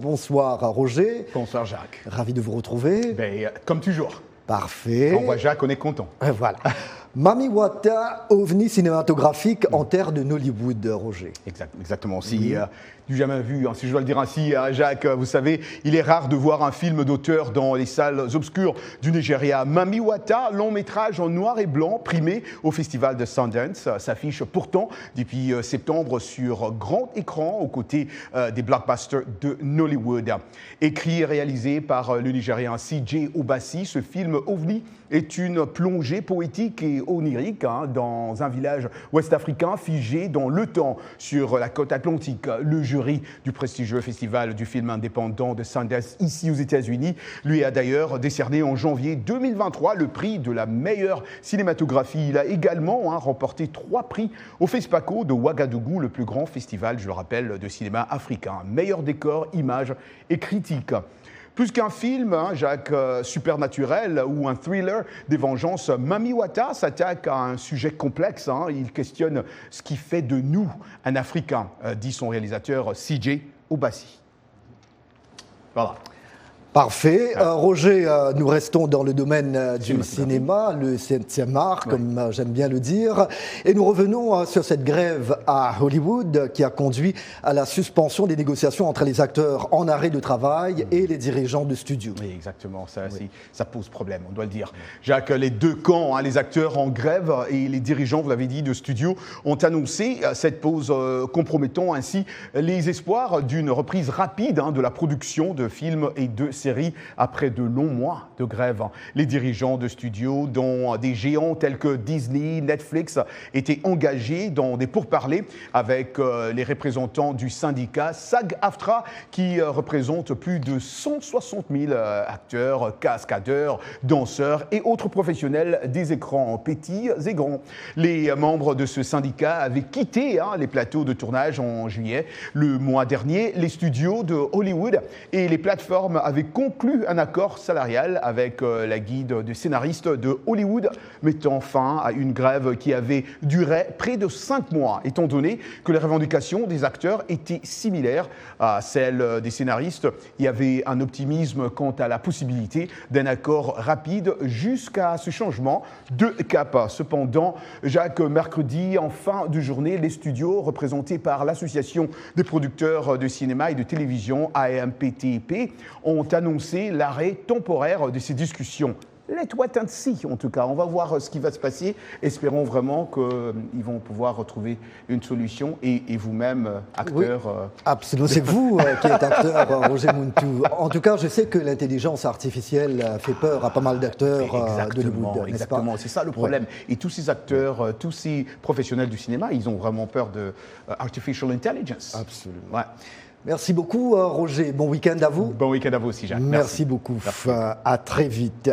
Bonsoir Roger. Bonsoir Jacques. Ravi de vous retrouver. Comme toujours. Parfait. Quand on voit Jacques, on est content. Voilà. Mami Wata, ovni cinématographique en terre de Nollywood, Roger. Exactement. Si du jamais vu, si je dois le dire ainsi, Jacques, vous savez, il est rare de voir un film d'auteur dans les salles obscures du Nigeria. Mami Wata, long métrage en noir et blanc, primé au festival de Sundance, s'affiche pourtant depuis septembre sur grand écran aux côtés des blockbusters de Nollywood. Écrit et réalisé par le Nigérian CJ Obasi, ce film ovni est une plongée poétique et onirique dans un village ouest-africain figé dans le temps sur la côte atlantique. Le jury du prestigieux festival du film indépendant de Sundance ici aux États-Unis lui a d'ailleurs décerné en janvier 2023 le prix de la meilleure cinématographie. Il a également remporté 3 prix au FESPACO de Ouagadougou, le plus grand festival, je le rappelle, de cinéma africain. Meilleur décor, images et critique. Plus qu'un film, Jacques, supernaturel ou un thriller des vengeances, Mami Wata s'attaque à un sujet complexe. Il questionne ce qui fait de nous un Africain, dit son réalisateur CJ Obasi. Voilà. Parfait. Roger, nous restons dans le domaine du cinéma, le 7e art, comme j'aime bien le dire. Et nous revenons sur cette grève à Hollywood qui a conduit à la suspension des négociations entre les acteurs en arrêt de travail et les dirigeants de studio. Oui, exactement. Ça pose problème, on doit le dire. Jacques, les deux camps, les acteurs en grève et les dirigeants, vous l'avez dit, de studio, ont annoncé cette pause compromettant ainsi les espoirs d'une reprise rapide de la production de films et de séries après de longs mois de grève. Les dirigeants de studios, dont des géants tels que Disney, Netflix, étaient engagés dans des pourparlers avec les représentants du syndicat SAG-AFTRA, qui représente plus de 160 000 acteurs, cascadeurs, danseurs et autres professionnels des écrans petits et grands. Les membres de ce syndicat avaient quitté les plateaux de tournage en juillet. Le mois dernier, les studios de Hollywood et les plateformes avaient conclu un accord salarial avec la guilde des scénaristes de Hollywood, mettant fin à une grève qui avait duré près de 5 mois, étant donné que les revendications des acteurs étaient similaires à celles des scénaristes. Il y avait un optimisme quant à la possibilité d'un accord rapide jusqu'à ce changement de cap. Cependant, Jacques, mercredi, en fin de journée, les studios représentés par l'Association des producteurs de cinéma et de télévision, AMPTP, ont annoncé l'arrêt temporaire de ces discussions. Let wait and see, en tout cas. On va voir ce qui va se passer. Espérons vraiment qu'ils vont pouvoir retrouver une solution. Et vous-même, acteur... Oui, absolument. C'est vous qui êtes acteur, Roger Muntu. En tout cas, je sais que l'intelligence artificielle fait peur à pas mal d'acteurs de Hollywood. Exactement, c'est ça le problème. Et tous ces acteurs, tous ces professionnels du cinéma, ils ont vraiment peur de artificial intelligence. Absolument. Ouais. Merci beaucoup, Roger. Bon week-end à vous. Bon week-end à vous aussi, Jacques. Merci beaucoup. Merci. À très vite.